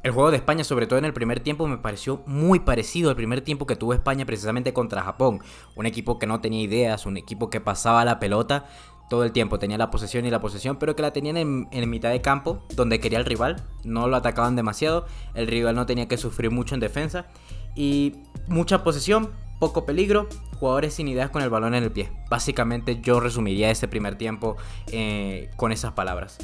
El juego de España, sobre todo en el primer tiempo, me pareció muy parecido al primer tiempo que tuvo España precisamente contra Japón. Un equipo que no tenía ideas, un equipo que pasaba la pelota todo el tiempo, tenía la posesión y la posesión, pero que la tenían en mitad de campo, donde quería el rival, no lo atacaban demasiado, el rival no tenía que sufrir mucho en defensa, y mucha posesión, poco peligro, jugadores sin ideas con el balón en el pie. Básicamente yo resumiría ese primer tiempo con esas palabras.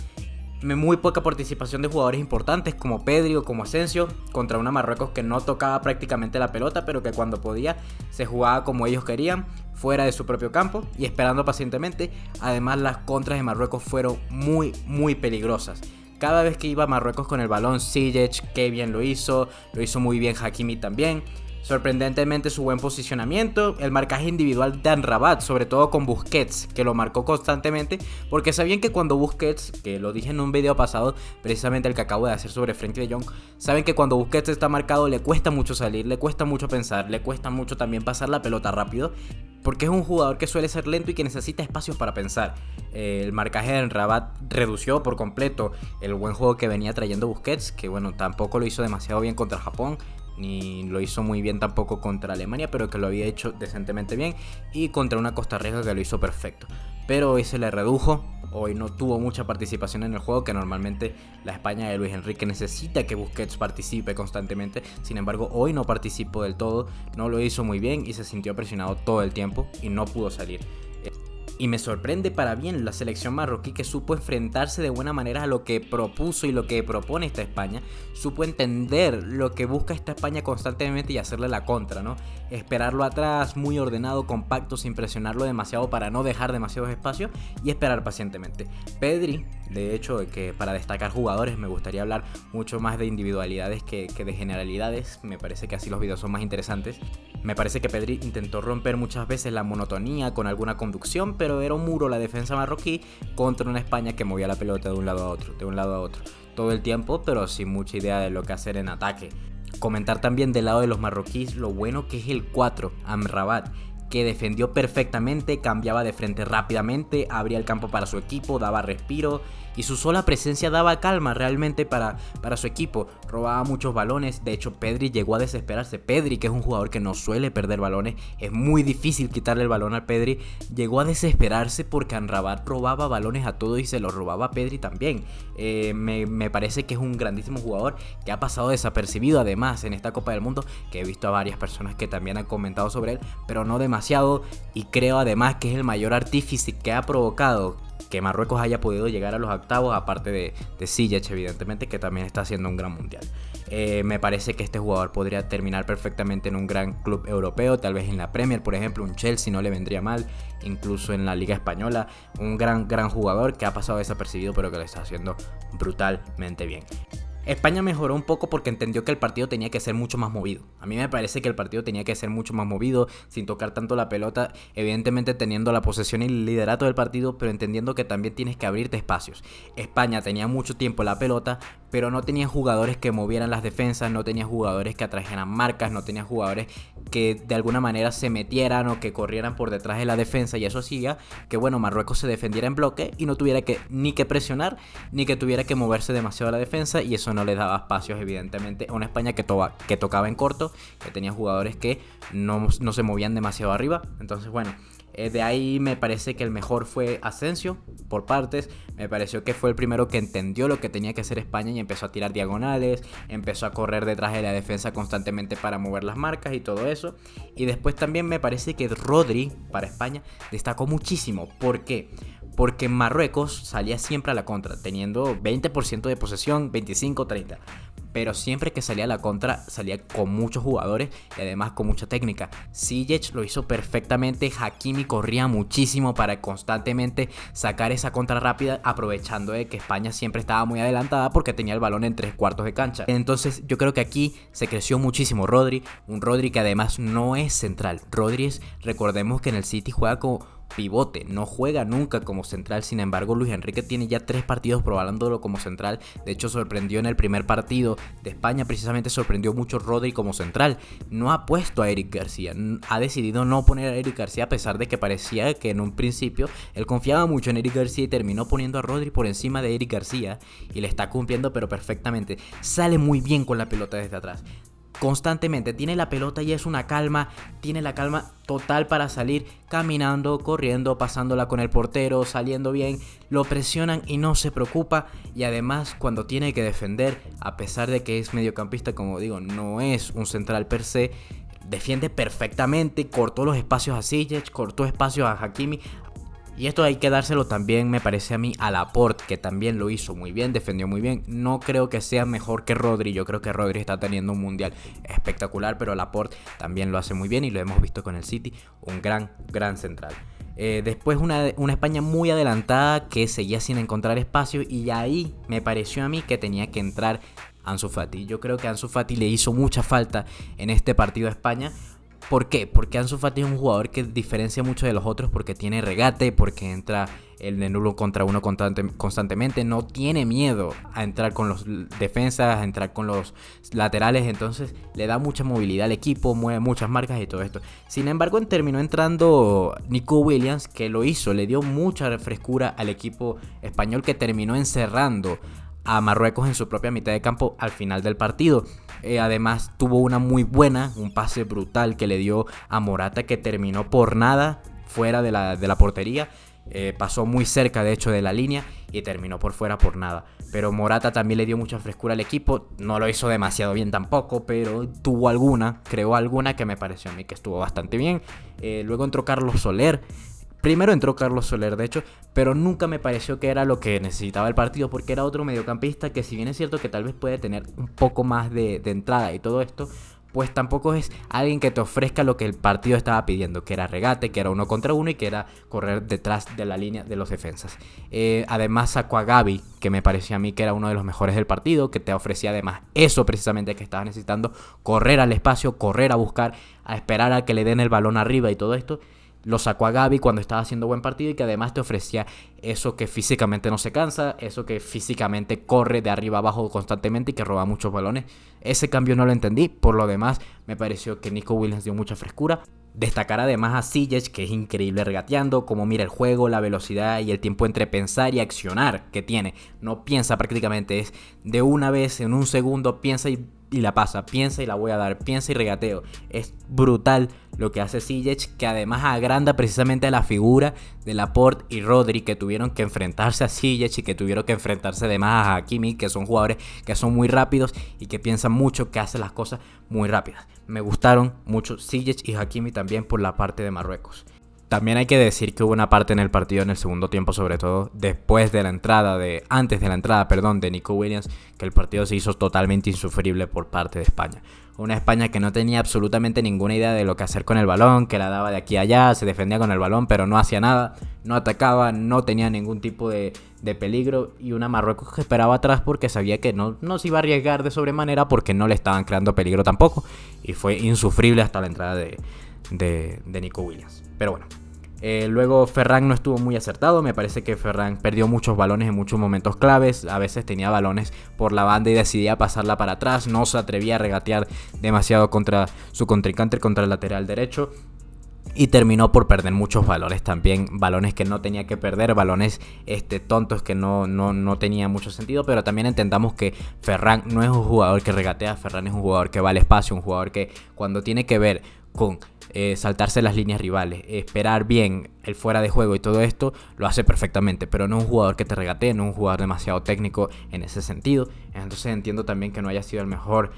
Muy poca participación de jugadores importantes como Pedri o como Asensio contra una Marruecos que no tocaba prácticamente la pelota, pero que cuando podía se jugaba como ellos querían, fuera de su propio campo y esperando pacientemente. Además, las contras de Marruecos fueron muy peligrosas. Cada vez que iba Marruecos con el balón, Ziyech, qué bien lo hizo muy bien Hakimi también. Sorprendentemente su buen posicionamiento, el marcaje individual de Amrabat, sobre todo con Busquets, que lo marcó constantemente, porque sabían que cuando Busquets, que lo dije en un video pasado, precisamente el que acabo de hacer sobre Frenkie de Jong, saben que cuando Busquets está marcado le cuesta mucho salir, le cuesta mucho pensar, le cuesta mucho también pasar la pelota rápido, porque es un jugador que suele ser lento y que necesita espacios para pensar. El marcaje de Amrabat redució por completo el buen juego que venía trayendo Busquets, que bueno, tampoco lo hizo demasiado bien contra Japón, ni lo hizo muy bien tampoco contra Alemania, pero que lo había hecho decentemente bien, y contra una Costa Rica que lo hizo perfecto. Pero hoy se le redujo, hoy no tuvo mucha participación en el juego, que normalmente la España de Luis Enrique necesita que Busquets participe constantemente. Sin embargo, hoy no participó del todo, no lo hizo muy bien y se sintió presionado todo el tiempo y no pudo salir. Y me sorprende para bien la selección marroquí, que supo enfrentarse de buena manera a lo que propuso y lo que propone esta España. Supo entender lo que busca esta España constantemente y hacerle la contra, ¿no? Esperarlo atrás, muy ordenado, compacto, sin presionarlo demasiado para no dejar demasiados espacios y esperar pacientemente. Pedri, de hecho, que para destacar jugadores me gustaría hablar mucho más de individualidades que de generalidades. Me parece que así los videos son más interesantes. Me parece que Pedri intentó romper muchas veces la monotonía con alguna conducción, pero era un muro la defensa marroquí contra una España que movía la pelota de un lado a otro, todo el tiempo, pero sin mucha idea de lo que hacer en ataque. Comentar también del lado de los marroquíes lo bueno que es el 4, Amrabat, que defendió perfectamente, cambiaba de frente rápidamente, abría el campo para su equipo, daba respiro y su sola presencia daba calma realmente para su equipo. Robaba muchos balones, de hecho Pedri llegó a desesperarse. Pedri, que es un jugador que no suele perder balones, es muy difícil quitarle el balón al Pedri, llegó a desesperarse porque Amrabat robaba balones a todos y se los robaba a Pedri también. Me parece que es un grandísimo jugador que ha pasado desapercibido además en esta Copa del Mundo, que he visto a varias personas que también han comentado sobre él, pero no demasiado, y creo además que es el mayor artífice que ha provocado que Marruecos haya podido llegar a los octavos, aparte de Ziyech, evidentemente, que también está haciendo un gran mundial. Me parece que este jugador podría terminar perfectamente en un gran club europeo, tal vez en la Premier, por ejemplo, un Chelsea no le vendría mal, incluso en la Liga Española, un gran jugador que ha pasado desapercibido, pero que lo está haciendo brutalmente bien. España mejoró un poco porque entendió que el partido tenía que ser mucho más movido. A mí me parece que el partido tenía que ser mucho más movido, sin tocar tanto la pelota, evidentemente teniendo la posesión y el liderato del partido, pero entendiendo que también tienes que abrirte espacios. España tenía mucho tiempo la pelota, pero no tenía jugadores que movieran las defensas, no tenía jugadores que atrajeran marcas, no tenía jugadores que de alguna manera se metieran o que corrieran por detrás de la defensa, y eso hacía que Marruecos se defendiera en bloque y no tuviera ni que presionar ni que tuviera que moverse demasiado a la defensa, y eso no les daba espacios evidentemente a una España que tocaba en corto, que tenía jugadores que no se movían demasiado arriba. Entonces de ahí me parece que el mejor fue Asensio, por partes. Me pareció que fue el primero que entendió lo que tenía que hacer España y empezó a tirar diagonales, empezó a correr detrás de la defensa constantemente para mover las marcas y todo eso. Y después también me parece que Rodri, para España, destacó muchísimo. ¿Por qué? Porque Marruecos salía siempre a la contra, teniendo 20% de posesión, 25-30. Pero siempre que salía a la contra, salía con muchos jugadores y además con mucha técnica. Ziyech lo hizo perfectamente, Hakimi corría muchísimo para constantemente sacar esa contra rápida, aprovechando de que España siempre estaba muy adelantada porque tenía el balón en 3/4 de cancha. Entonces yo creo que aquí se creció muchísimo Rodri, un Rodri que además no es central. Rodri recordemos que en el City juega pivote, no juega nunca como central. Sin embargo, Luis Enrique tiene ya 3 partidos probándolo como central. De hecho, sorprendió en el primer partido de España, precisamente sorprendió mucho Rodri como central. No ha puesto a Eric García, ha decidido no poner a Eric García, a pesar de que parecía que en un principio él confiaba mucho en Eric García y terminó poniendo a Rodri por encima de Eric García, y le está cumpliendo pero perfectamente. Sale muy bien con la pelota desde atrás, constantemente tiene la pelota y es una calma, tiene la calma total para salir caminando, corriendo, pasándola con el portero, saliendo bien, lo presionan y no se preocupa. Y además, cuando tiene que defender, a pesar de que es mediocampista, como digo, no es un central per se, defiende perfectamente, cortó los espacios a Ziyech, cortó espacios a Hakimi. Y esto hay que dárselo también, me parece a mí, a Laporte, que también lo hizo muy bien, defendió muy bien. No creo que sea mejor que Rodri, yo creo que Rodri está teniendo un mundial espectacular, pero Laporte también lo hace muy bien y lo hemos visto con el City, un gran central. Después una España muy adelantada que seguía sin encontrar espacio, y ahí me pareció a mí que tenía que entrar Ansu Fati. Yo creo que Ansu Fati le hizo mucha falta en este partido a España. ¿Por qué? Porque Ansu Fati es un jugador que diferencia mucho de los otros, porque tiene regate, porque entra en uno contra uno constantemente, no tiene miedo a entrar con los defensas, a entrar con los laterales, entonces le da mucha movilidad al equipo, mueve muchas marcas y todo esto. Sin embargo, terminó entrando Nico Williams, que lo hizo, le dio mucha frescura al equipo español, que terminó encerrando a Marruecos en su propia mitad de campo al final del partido. Además tuvo un pase brutal que le dio a Morata, que terminó por nada fuera de la portería. Pasó muy cerca de hecho de la línea y terminó por fuera por nada. Pero Morata también le dio mucha frescura al equipo, no lo hizo demasiado bien tampoco, pero creó alguna que me pareció a mí que estuvo bastante bien. Luego entró Carlos Soler. Primero entró Carlos Soler, de hecho, pero nunca me pareció que era lo que necesitaba el partido, porque era otro mediocampista que, si bien es cierto que tal vez puede tener un poco más de entrada y todo esto, pues tampoco es alguien que te ofrezca lo que el partido estaba pidiendo, que era regate, que era uno contra uno y que era correr detrás de la línea de los defensas. Además sacó a Gavi, que me parecía a mí que era uno de los mejores del partido, que te ofrecía además eso precisamente que estabas necesitando, correr al espacio, correr a buscar, a esperar a que le den el balón arriba y todo esto. Lo sacó a Gavi cuando estaba haciendo buen partido, y que además te ofrecía eso que físicamente no se cansa, eso que físicamente corre de arriba abajo constantemente y que roba muchos balones. Ese cambio no lo entendí. Por lo demás, me pareció que Nico Williams dio mucha frescura. Destacar además a Ziyech, que es increíble regateando, como mira el juego, la velocidad y el tiempo entre pensar y accionar que tiene. No piensa prácticamente, es de una vez, en un segundo, piensa y la pasa, piensa y la voy a dar, piensa y regateo. Es brutal lo que hace Ziyech, que además agranda precisamente a la figura de Laporte y Rodri, que tuvieron que enfrentarse a Ziyech y que tuvieron que enfrentarse además a Hakimi, que son jugadores que son muy rápidos y que piensan mucho, que hacen las cosas muy rápidas. Me gustaron mucho Ziyech y Hakimi también por la parte de Marruecos. También hay que decir que hubo una parte en el partido, en el segundo tiempo, sobre todo antes de la entrada de Nico Williams, que el partido se hizo totalmente insufrible por parte de España. Una España que no tenía absolutamente ninguna idea de lo que hacer con el balón, que la daba de aquí a allá, se defendía con el balón, pero no hacía nada, no atacaba, no tenía ningún tipo de peligro, y una Marruecos que esperaba atrás porque sabía que no se iba a arriesgar de sobremanera, porque no le estaban creando peligro tampoco, y fue insufrible hasta la entrada de Nico Williams. Pero bueno, luego Ferran no estuvo muy acertado. Me parece que Ferran perdió muchos balones en muchos momentos claves. A veces tenía balones por la banda y decidía pasarla para atrás. No se atrevía a regatear demasiado contra su contrincante, contra el lateral derecho. Y terminó por perder muchos balones también, balones que no tenía que perder, balones tontos que no tenía mucho sentido. Pero también entendamos que Ferran no es un jugador que regatea, Ferran es un jugador que va al espacio, un jugador que cuando tiene que ver con saltarse las líneas rivales, esperar bien el fuera de juego y todo esto, lo hace perfectamente, pero no es un jugador que te regatee, no es un jugador demasiado técnico en ese sentido. Entonces entiendo también que no haya sido el mejor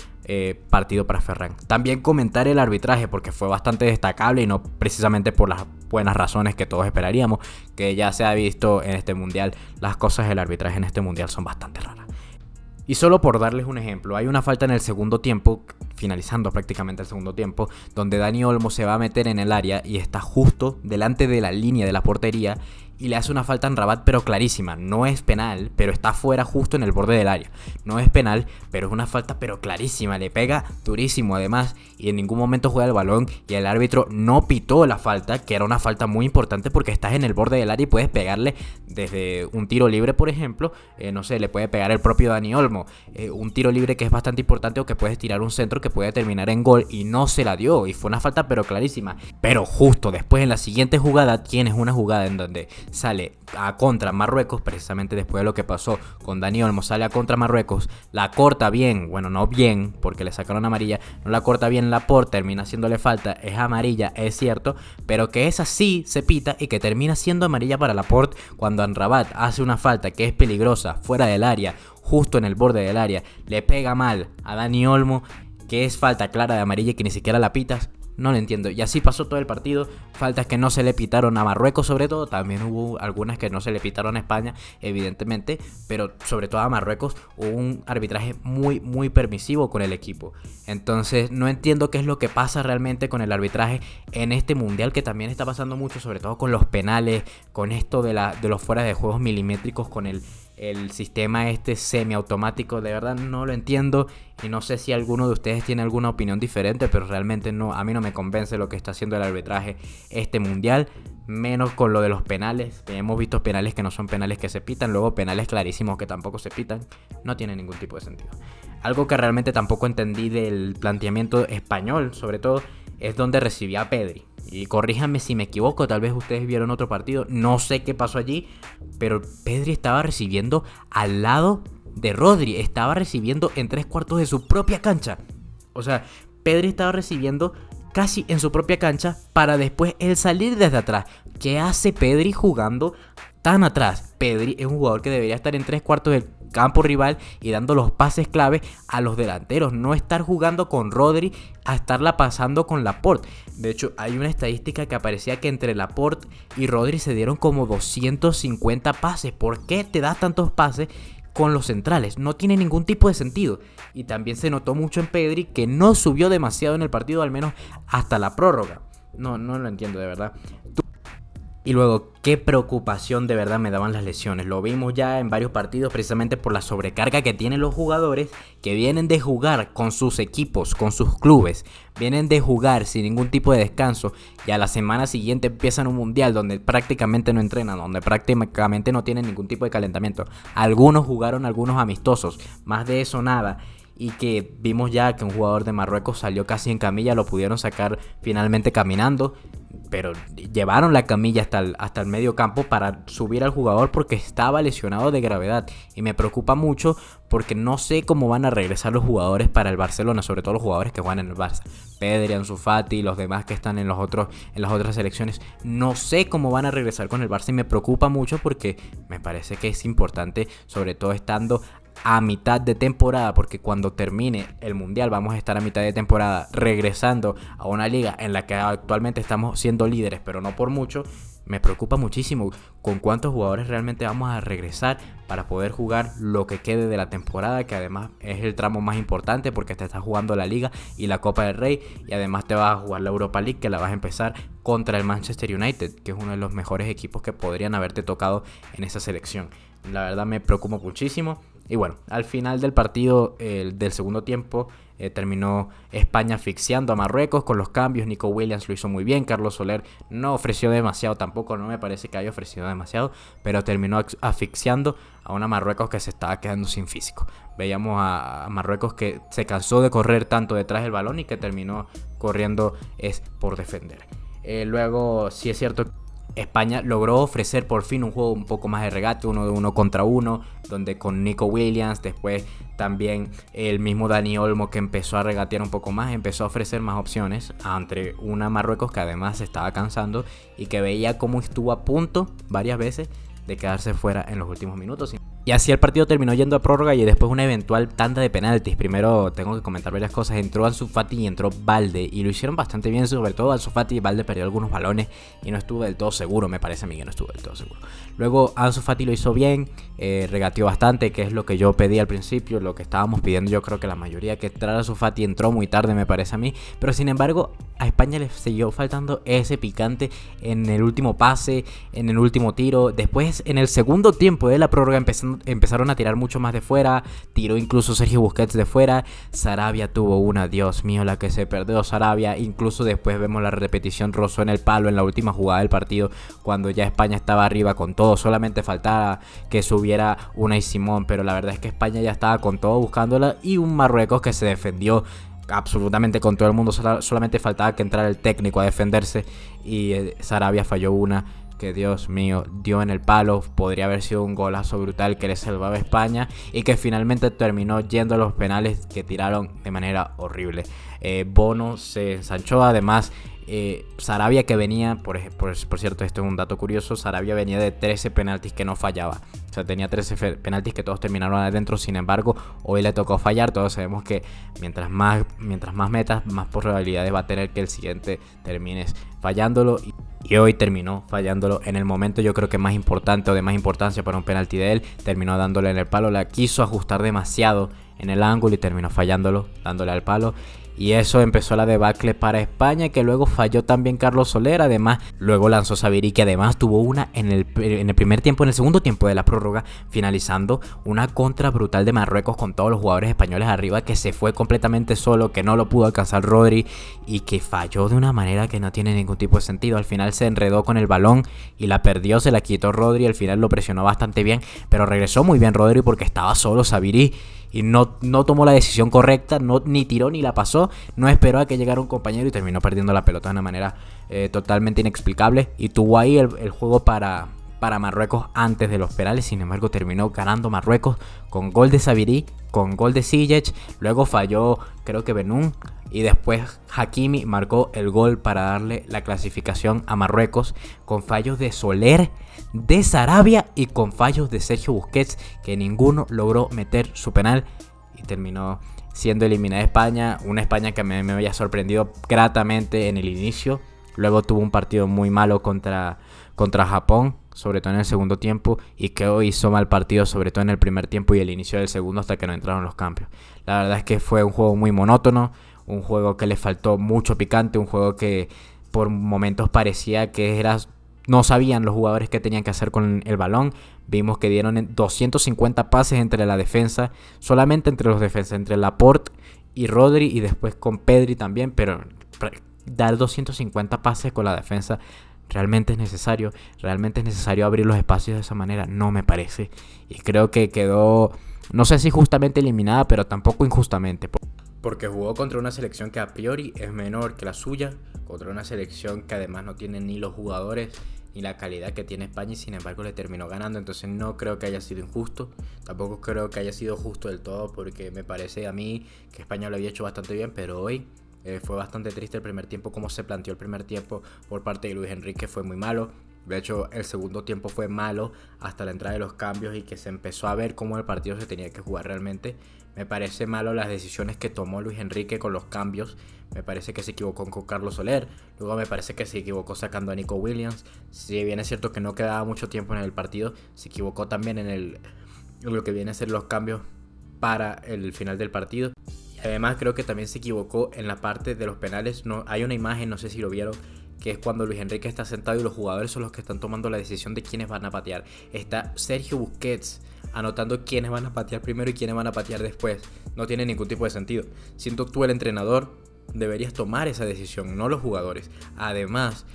partido para Ferran. También comentar el arbitraje, porque fue bastante destacable y no precisamente por las buenas razones que todos esperaríamos, que ya se ha visto en este mundial. Las cosas del arbitraje en este mundial son bastante raras. Y solo por darles un ejemplo, hay una falta en el segundo tiempo, finalizando prácticamente el segundo tiempo, donde Dani Olmo se va a meter en el área y está justo delante de la línea de la portería, y le hace una falta en Rabat, pero clarísima. No es penal, pero está fuera justo en el borde del área. No es penal, pero es una falta pero clarísima. Le pega durísimo además y en ningún momento juega el balón y el árbitro no pitó la falta, que era una falta muy importante porque estás en el borde del área y puedes pegarle desde un tiro libre, por ejemplo. No sé, le puede pegar el propio Dani Olmo. Un tiro libre que es bastante importante, o que puedes tirar un centro que puede terminar en gol, y no se la dio y fue una falta pero clarísima. Pero justo después en la siguiente jugada tienes una jugada en donde sale a contra Marruecos, precisamente después de lo que pasó con Dani Olmo, sale a contra Marruecos, la corta bien, bueno, no bien porque le sacaron amarilla, no la corta bien Laporte, termina haciéndole falta, es amarilla, es cierto, pero que esa sí se pita y que termina siendo amarilla para Laporte cuando Amrabat hace una falta que es peligrosa, fuera del área, justo en el borde del área, le pega mal a Dani Olmo, que es falta clara de amarilla y que ni siquiera la pitas. No lo entiendo. Y así pasó todo el partido. Faltas que no se le pitaron a Marruecos, sobre todo. También hubo algunas que no se le pitaron a España, evidentemente. Pero sobre todo a Marruecos hubo un arbitraje muy permisivo con el equipo. Entonces no entiendo qué es lo que pasa realmente con el arbitraje en este mundial, que también está pasando mucho, sobre todo con los penales, con esto de los fuera de juegos milimétricos, con el sistema este semiautomático. De verdad no lo entiendo y no sé si alguno de ustedes tiene alguna opinión diferente, pero realmente no, a mí no me convence lo que está haciendo el arbitraje este mundial, menos con lo de los penales. Hemos visto penales que no son penales que se pitan, luego penales clarísimos que tampoco se pitan. No tiene ningún tipo de sentido. Algo que realmente tampoco entendí del planteamiento español, sobre todo, es donde recibía a Pedri. Y corríjanme si me equivoco, tal vez ustedes vieron otro partido, no sé qué pasó allí, pero Pedri estaba recibiendo al lado de Rodri, estaba recibiendo en 3/4 de su propia cancha. O sea, Pedri estaba recibiendo casi en su propia cancha para después él salir desde atrás. ¿Qué hace Pedri jugando tan atrás? Pedri es un jugador que debería estar en 3/4 del campo rival y dando los pases clave a los delanteros, no estar jugando con Rodri a estarla pasando con Laporte. De hecho, hay una estadística que aparecía que entre Laporte y Rodri se dieron como 250 pases. ¿Por qué te das tantos pases con los centrales? No tiene ningún tipo de sentido. Y también se notó mucho en Pedri, que no subió demasiado en el partido, al menos hasta la prórroga. No lo entiendo de verdad. Y luego, qué preocupación de verdad me daban las lesiones. Lo vimos ya en varios partidos, precisamente por la sobrecarga que tienen los jugadores que vienen de jugar con sus equipos, con sus clubes. Vienen de jugar sin ningún tipo de descanso y a la semana siguiente empiezan un mundial donde prácticamente no entrenan, donde prácticamente no tienen ningún tipo de calentamiento. Algunos jugaron algunos amistosos, más de eso nada. Y que vimos ya que un jugador de Marruecos salió casi en camilla, lo pudieron sacar finalmente caminando, pero llevaron la camilla hasta el medio campo para subir al jugador porque estaba lesionado de gravedad. Y me preocupa mucho porque no sé cómo van a regresar los jugadores para el Barcelona, sobre todo los jugadores que juegan en el Barça. Pedri, Ansu Fati y los demás que están en las otras selecciones. No sé cómo van a regresar con el Barça y me preocupa mucho porque me parece que es importante, sobre todo estando a mitad de temporada, porque cuando termine el mundial vamos a estar a mitad de temporada regresando a una liga en la que actualmente estamos siendo líderes, pero no por mucho. Me preocupa muchísimo con cuántos jugadores realmente vamos a regresar para poder jugar lo que quede de la temporada, que además es el tramo más importante porque te estás jugando la Liga y la Copa del Rey, y además te vas a jugar la Europa League, que la vas a empezar contra el Manchester United, que es uno de los mejores equipos que podrían haberte tocado en esa selección. La verdad me preocupa muchísimo. Y bueno, al final del partido del segundo tiempo terminó España asfixiando a Marruecos con los cambios. Nico Williams lo hizo muy bien, Carlos Soler no ofreció demasiado, tampoco no me parece que haya ofrecido demasiado, pero terminó asfixiando a una Marruecos que se estaba quedando sin físico. Veíamos a Marruecos que se cansó de correr tanto detrás del balón y que terminó corriendo es por defender. Luego sí es cierto, España logró ofrecer por fin un juego un poco más de regate, uno de uno contra uno, donde con Nico Williams, después también el mismo Dani Olmo, que empezó a regatear un poco más, empezó a ofrecer más opciones entre una Marruecos que además se estaba cansando y que veía cómo estuvo a punto varias veces de quedarse fuera en los últimos minutos. Y así el partido terminó yendo a prórroga y después una eventual tanda de penaltis. Primero tengo que comentar varias cosas. Entró Ansu Fati y entró Balde. Y lo hicieron bastante bien, sobre todo Ansu Fati. Balde perdió algunos balones y no estuvo del todo seguro. Me parece a mí que no estuvo del todo seguro. Luego Ansu Fati lo hizo bien, regateó bastante, que es lo que yo pedí al principio. Lo que estábamos pidiendo yo creo que la mayoría, que entrara Ansu Fati. Entró muy tarde me parece a mí. Pero sin embargo a España le siguió faltando ese picante en el último pase, en el último tiro. Después en el segundo tiempo de la prórroga empezaron a tirar mucho más de fuera. Tiró incluso Sergio Busquets de fuera. Sarabia tuvo una, Dios mío, la que se perdió Sarabia. Incluso después vemos la repetición, rozó en el palo en la última jugada del partido, cuando ya España estaba arriba con todo. Solamente faltaba que subiera Unai Simón, pero la verdad es que España ya estaba con todo buscándola, y un Marruecos que se defendió absolutamente con todo el mundo. Solamente faltaba que entrara el técnico a defenderse, y Sarabia falló una que, Dios mío, dio en el palo. Podría haber sido un golazo brutal que le salvaba a España, y que finalmente terminó yendo a los penales, que tiraron de manera horrible. Bono se ensanchó. Además Sarabia, que venía, por cierto, esto es un dato curioso, Sarabia venía de 13 penaltis que no fallaba. O sea, tenía 13 penaltis que todos terminaron adentro. Sin embargo, hoy le tocó fallar. Todos sabemos que mientras más metas, más probabilidades va a tener que el siguiente termines fallándolo. Y hoy terminó fallándolo en el momento, yo creo que más importante, o de más importancia para un penalti de él. Terminó dándole en el palo. La quiso ajustar demasiado en el ángulo y terminó fallándolo, dándole al palo. Y eso empezó la debacle para España, que luego falló también Carlos Soler. Además, luego lanzó Sabiri, que además tuvo una en el primer tiempo, en el segundo tiempo de la prórroga, finalizando una contra brutal de Marruecos con todos los jugadores españoles arriba, que se fue completamente solo, que no lo pudo alcanzar Rodri, y que falló de una manera que no tiene ningún tipo de sentido. Al final se enredó con el balón y la perdió, se la quitó Rodri. Al final lo presionó bastante bien, pero regresó muy bien Rodri porque estaba solo Sabiri. Y no tomó la decisión correcta, ni tiró ni la pasó, no esperó a que llegara un compañero y terminó perdiendo la pelota de una manera totalmente inexplicable. Y tuvo ahí el juego para Marruecos antes de los penales. Sin embargo, terminó ganando Marruecos con gol de Sabiri, con gol de Ziyech. Luego falló, creo que Benun, y después Hakimi marcó el gol para darle la clasificación a Marruecos, con fallos de Soler, de Sarabia y con fallos de Sergio Busquets, que ninguno logró meter su penal, y terminó siendo eliminada España. Una España que me había sorprendido gratamente en el inicio. Luego tuvo un partido muy malo contra Japón, sobre todo en el segundo tiempo, y que hoy hizo mal partido, sobre todo en el primer tiempo y el inicio del segundo, hasta que no entraron los cambios. La verdad es que fue un juego muy monótono, un juego que le faltó mucho picante, un juego que por momentos parecía que no sabían los jugadores qué tenían que hacer con el balón. Vimos que dieron 250 pases entre la defensa, solamente entre los defensas, entre Laporte y Rodri, y después con Pedri también, pero dar 250 pases con la defensa, ¿realmente es necesario? ¿Realmente es necesario abrir los espacios de esa manera? No me parece. Y creo que quedó, no sé si justamente eliminada, pero tampoco injustamente. Porque jugó contra una selección que a priori es menor que la suya, contra una selección que además no tiene ni los jugadores ni la calidad que tiene España, y sin embargo le terminó ganando. Entonces no creo que haya sido injusto, tampoco creo que haya sido justo del todo, porque me parece a mí que España lo había hecho bastante bien, pero hoy fue bastante triste el primer tiempo. Como se planteó el primer tiempo por parte de Luis Enrique fue muy malo. De hecho, el segundo tiempo fue malo hasta la entrada de los cambios, y que se empezó a ver cómo el partido se tenía que jugar realmente. Me parece malo las decisiones que tomó Luis Enrique con los cambios. Me parece que se equivocó con Carlos Soler. Luego me parece que se equivocó sacando a Nico Williams. Si bien es cierto que no quedaba mucho tiempo en el partido, se equivocó también en lo que viene a ser los cambios para el final del partido. Y además creo que también se equivocó en la parte de los penales. Hay una imagen, no sé si lo vieron, que es cuando Luis Enrique está sentado y los jugadores son los que están tomando la decisión de quiénes van a patear. Está Sergio Busquets anotando quiénes van a patear primero y quiénes van a patear después. No tiene ningún tipo de sentido. Siento que tú, el entrenador, deberías tomar esa decisión, no los jugadores. Además,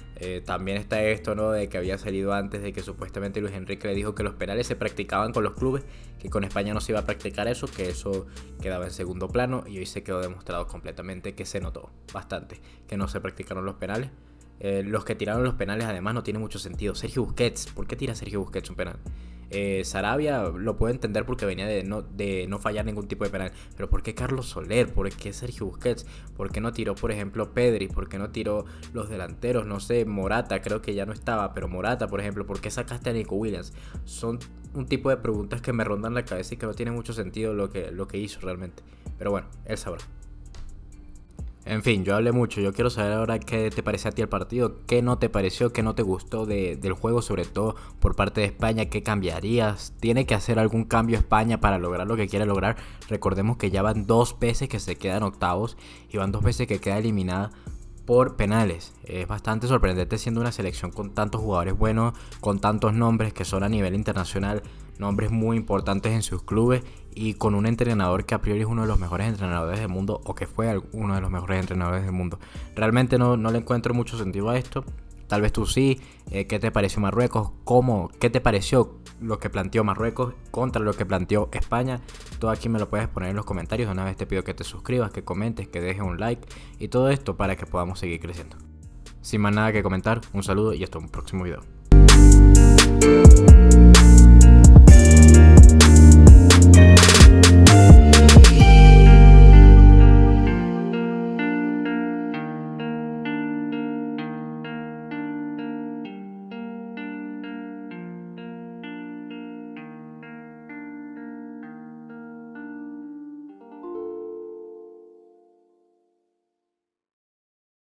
también está esto, ¿no?, de que había salido antes, de que supuestamente Luis Enrique le dijo que los penales se practicaban con los clubes, que con España no se iba a practicar eso, que eso quedaba en segundo plano, y hoy se quedó demostrado completamente que se notó bastante que no se practicaron los penales. Los que tiraron los penales además no tiene mucho sentido. Sergio Busquets, ¿por qué tira Sergio Busquets un penal? Sarabia lo puedo entender porque venía de no fallar ningún tipo de penal, pero ¿por qué Carlos Soler? ¿Por qué Sergio Busquets? ¿Por qué no tiró, por ejemplo, Pedri? ¿Por qué no tiró los delanteros? No sé, Morata, creo que ya no estaba, pero Morata, por ejemplo, ¿por qué sacaste a Nico Williams? Son un tipo de preguntas que me rondan la cabeza y que no tiene mucho sentido lo que hizo realmente. Pero bueno, él sabrá. En fin, yo hablé mucho, yo quiero saber ahora qué te parece a ti el partido, qué no te pareció, qué no te gustó del juego, sobre todo por parte de España, qué cambiarías, tiene que hacer algún cambio España para lograr lo que quiere lograr. Recordemos que ya van 2 veces que se quedan octavos y van 2 veces que queda eliminada por penales. Es bastante sorprendente siendo una selección con tantos jugadores buenos, con tantos nombres que son a nivel internacional, nombres muy importantes en sus clubes y con un entrenador que a priori es uno de los mejores entrenadores del mundo o que fue uno de los mejores entrenadores del mundo. Realmente no le encuentro mucho sentido a esto. Tal vez tú sí. ¿Qué te pareció Marruecos? ¿Qué te pareció lo que planteó Marruecos contra lo que planteó España? Todo aquí me lo puedes poner en los comentarios. De una vez te pido que te suscribas, que comentes, que dejes un like y todo esto para que podamos seguir creciendo. Sin más nada que comentar, un saludo y hasta un próximo video.